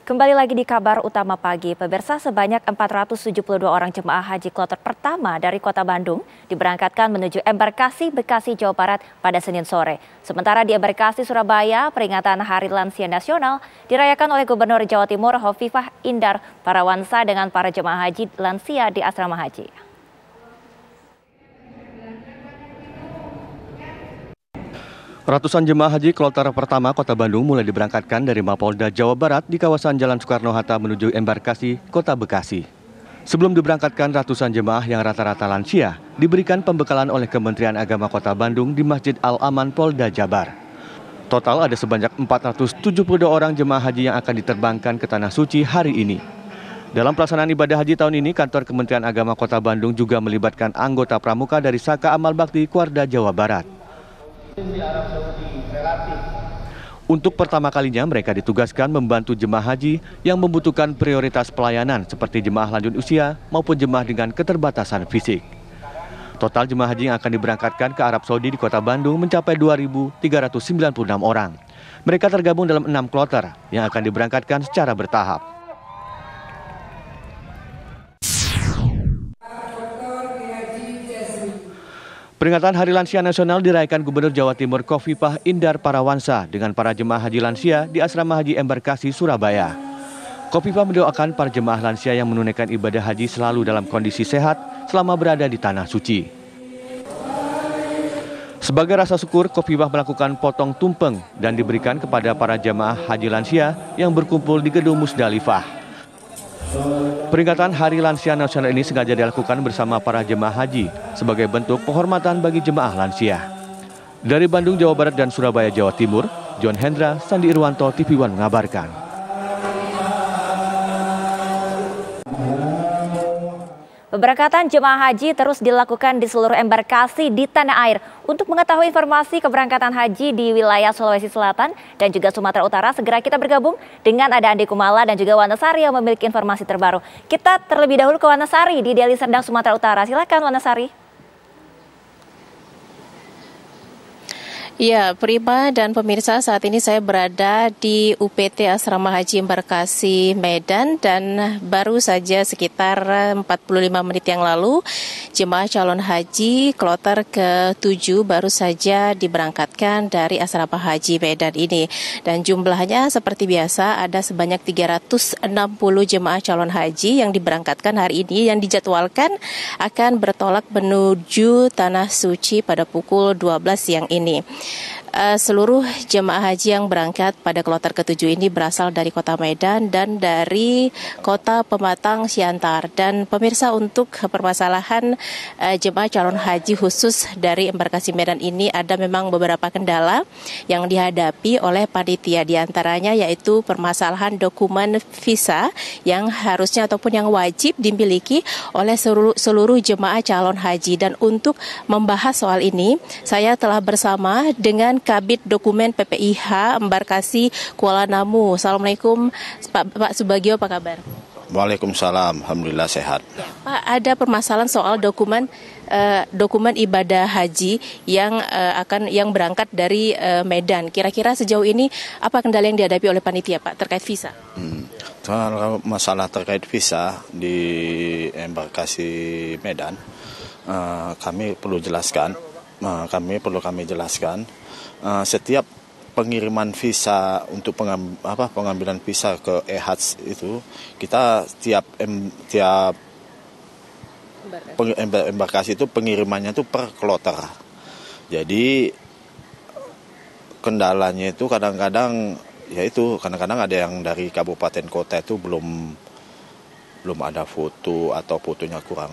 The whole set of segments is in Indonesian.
Kembali lagi di kabar utama pagi, pemirsa, sebanyak 472 orang jemaah haji kloter pertama dari kota Bandung diberangkatkan menuju embarkasi Bekasi, Jawa Barat pada Senin sore. Sementara di embarkasi Surabaya, peringatan Hari Lansia Nasional dirayakan oleh Gubernur Jawa Timur Hovifah Indar Parawansa dengan para jemaah haji lansia di asrama haji. Ratusan jemaah haji kloter pertama Kota Bandung mulai diberangkatkan dari Mapolda Jawa Barat di kawasan Jalan Soekarno-Hatta menuju embarkasi Kota Bekasi. Sebelum diberangkatkan, ratusan jemaah yang rata-rata lansia diberikan pembekalan oleh Kementerian Agama Kota Bandung di Masjid Al-Aman Polda Jabar. Total ada sebanyak 472 orang jemaah haji yang akan diterbangkan ke Tanah Suci hari ini. Dalam pelaksanaan ibadah haji tahun ini, kantor Kementerian Agama Kota Bandung juga melibatkan anggota pramuka dari Saka Amal Bakti Kuarda Jawa Barat. Untuk pertama kalinya mereka ditugaskan membantu jemaah haji yang membutuhkan prioritas pelayanan seperti jemaah lanjut usia maupun jemaah dengan keterbatasan fisik. Total jemaah haji yang akan diberangkatkan ke Arab Saudi di Kota Bandung mencapai 2.396 orang. Mereka tergabung dalam 6 kloter yang akan diberangkatkan secara bertahap. Peringatan Hari Lansia Nasional dirayakan Gubernur Jawa Timur Hovifah Indar Parawansa dengan para jemaah haji lansia di Asrama Haji Embarkasi Surabaya. Hovifah mendoakan para jemaah lansia yang menunaikan ibadah haji selalu dalam kondisi sehat selama berada di Tanah Suci. Sebagai rasa syukur, Hovifah melakukan potong tumpeng dan diberikan kepada para jemaah haji lansia yang berkumpul di Gedung Musdalifah. Peringatan Hari Lansia Nasional ini sengaja dilakukan bersama para jemaah haji sebagai bentuk penghormatan bagi jemaah lansia. Dari Bandung, Jawa Barat dan Surabaya, Jawa Timur, John Hendra, Sandi Irwanto, TV One mengabarkan. Pemberangkatan jemaah haji terus dilakukan di seluruh embarkasi di tanah air. Untuk mengetahui informasi keberangkatan haji di wilayah Sulawesi Selatan dan juga Sumatera Utara, segera kita bergabung dengan ada Andi Kumala dan juga Wanasari yang memiliki informasi terbaru. Kita terlebih dahulu ke Wanasari di Deli Serdang, Sumatera Utara. Silakan Wanasari. Ya, Prima dan pemirsa, saat ini saya berada di UPT Asrama Haji Embarkasi Medan dan baru saja sekitar 45 menit yang lalu jemaah calon haji kloter ke-7 baru saja diberangkatkan dari Asrama Haji Medan ini. Dan jumlahnya seperti biasa ada sebanyak 360 jemaah calon haji yang diberangkatkan hari ini yang dijadwalkan akan bertolak menuju Tanah Suci pada pukul 12 siang ini. Seluruh jemaah haji yang berangkat pada kloter ke-7 ini berasal dari kota Medan dan dari kota Pematang Siantar. Dan pemirsa, untuk permasalahan jemaah calon haji khusus dari embarkasi Medan ini ada memang beberapa kendala yang dihadapi oleh panitia, diantaranya yaitu permasalahan dokumen visa yang harusnya ataupun yang wajib dimiliki oleh seluruh jemaah calon haji. Dan untuk membahas soal ini, saya telah bersama dengan Kabid Dokumen PPIH Embarkasi Kuala Namu. Assalamualaikum Pak Subagio, apa kabar? Waalaikumsalam, alhamdulillah sehat. Ya, Pak, ada permasalahan soal dokumen ibadah haji yang berangkat dari Medan. Kira-kira sejauh ini apa kendala yang dihadapi oleh panitia, Pak, terkait visa? Kalau masalah terkait visa di embarkasi Medan, kami perlu jelaskan. Setiap pengiriman visa untuk pengambilan visa ke EHADS itu, kita tiap embarkasi itu pengirimannya itu per kloter. Jadi kendalanya itu kadang-kadang ada yang dari kabupaten kota itu belum ada foto atau fotonya kurang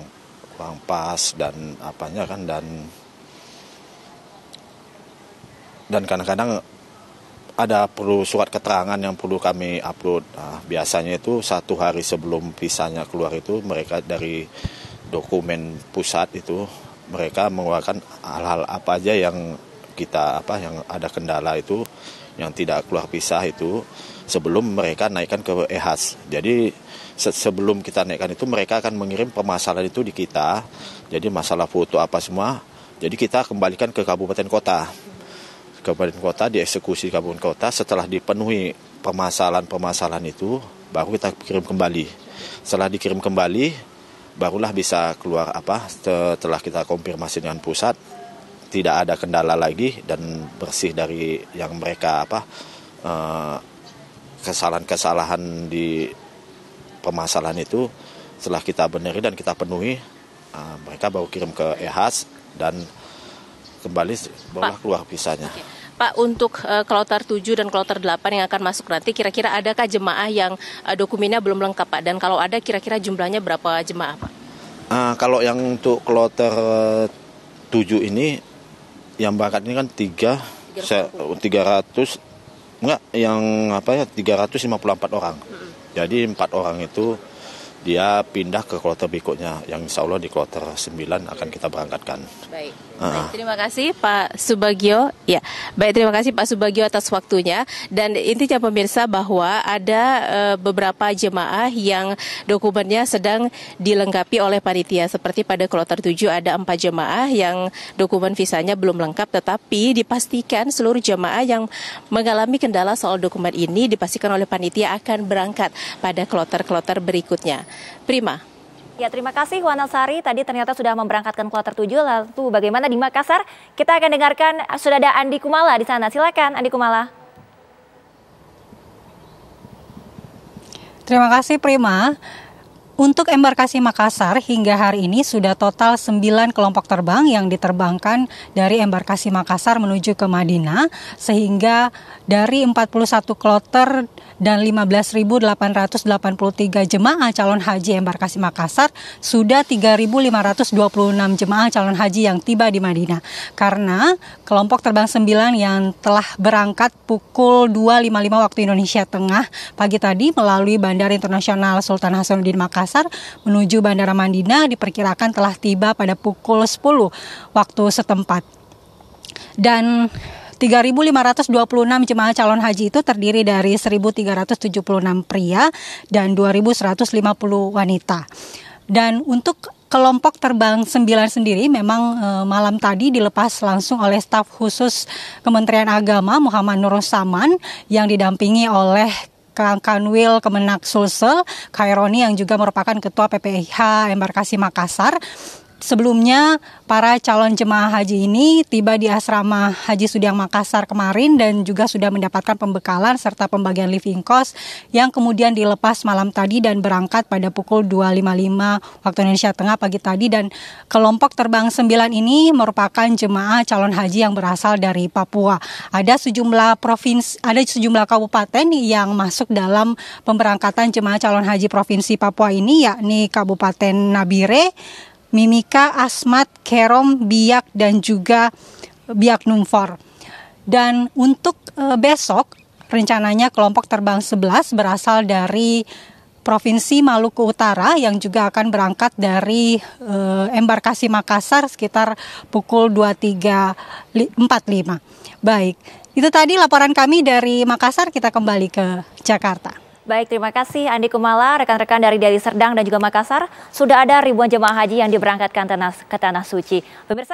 pas dan apanya kan, dan kadang-kadang ada perlu surat keterangan yang perlu kami upload. Biasanya itu 1 hari sebelum visanya keluar itu mereka dari dokumen pusat itu mereka mengeluarkan hal-hal apa aja yang yang ada kendala itu yang tidak keluar visa itu sebelum mereka naikkan ke EHADS. Jadi sebelum kita naikkan itu mereka akan mengirim permasalahan itu di kita. Jadi masalah foto apa semua. Jadi kita kembalikan ke kabupaten kota. Kabupaten kota dieksekusi kabupaten kota setelah dipenuhi permasalahan itu baru kita kirim kembali. Setelah dikirim kembali, barulah bisa keluar setelah kita konfirmasi dengan pusat, tidak ada kendala lagi dan bersih dari yang mereka kesalahan-kesalahan di permasalahan itu. Setelah kita benerin dan kita penuhi, mereka baru kirim ke EHAS dan kembali barulah keluar visanya. Pak, untuk kloter 7 dan kloter 8 yang akan masuk nanti, kira-kira adakah jemaah yang dokumennya belum lengkap, Pak? Dan kalau ada, kira-kira jumlahnya berapa jemaah, Pak? Kalau yang untuk kloter 7 ini, yang berangkat ini kan 354 orang. Jadi 4 orang itu dia pindah ke kloter berikutnya, yang insya Allah di kloter 9 akan kita berangkatkan. Baik, terima kasih Pak Subagio. Ya, baik, terima kasih Pak Subagio atas waktunya. Dan intinya pemirsa bahwa ada beberapa jemaah yang dokumennya sedang dilengkapi oleh panitia. Seperti pada kloter 7 ada 4 jemaah yang dokumen visanya belum lengkap, tetapi dipastikan seluruh jemaah yang mengalami kendala soal dokumen ini dipastikan oleh panitia akan berangkat pada kloter-kloter berikutnya. Prima. Ya, terima kasih Wana Sari. Tadi ternyata sudah memberangkatkan kloter 7. Lalu bagaimana di Makassar? Kita akan dengarkan, sudah ada Andi Kumala di sana. Silakan Andi Kumala. Terima kasih Prima. Untuk embarkasi Makassar hingga hari ini sudah total 9 kelompok terbang yang diterbangkan dari embarkasi Makassar menuju ke Madinah, sehingga dari 41 kloter dan 15.883 jemaah calon haji embarkasi Makassar, sudah 3.526 jemaah calon haji yang tiba di Madinah. Karena kelompok terbang 9 yang telah berangkat pukul 2.55 waktu Indonesia Tengah pagi tadi melalui Bandara Internasional Sultan Hasanuddin Makassar menuju Bandara Madinah diperkirakan telah tiba pada pukul 10 waktu setempat. Dan 3.526 jemaah calon haji itu terdiri dari 1.376 pria dan 2.150 wanita. Dan untuk kelompok terbang 9 sendiri memang malam tadi dilepas langsung oleh staf khusus Kementerian Agama Muhammad Nur Saman yang didampingi oleh Kanwil Kemenak Sulsel Khaironi yang juga merupakan Ketua PPIH Embarkasi Makassar. Sebelumnya para calon jemaah haji ini tiba di asrama Haji Sudiang Makassar kemarin dan juga sudah mendapatkan pembekalan serta pembagian living cost yang kemudian dilepas malam tadi dan berangkat pada pukul 2.55 waktu Indonesia Tengah pagi tadi. Dan kelompok terbang 9 ini merupakan jemaah calon haji yang berasal dari Papua. Ada sejumlah kabupaten yang masuk dalam pemberangkatan jemaah calon haji Provinsi Papua ini, yakni Kabupaten Nabire, Mimika, Asmat, Kerom, Biak, dan juga Biak Numfor. Dan untuk besok rencananya kelompok terbang 11 berasal dari Provinsi Maluku Utara yang juga akan berangkat dari embarkasi Makassar sekitar pukul 23.45. Baik, itu tadi laporan kami dari Makassar, kita kembali ke Jakarta. Baik, terima kasih Andi Kumala, rekan-rekan dari Deli Serdang dan juga Makassar. Sudah ada ribuan jemaah haji yang diberangkatkan ke Tanah Suci. Pemirsa.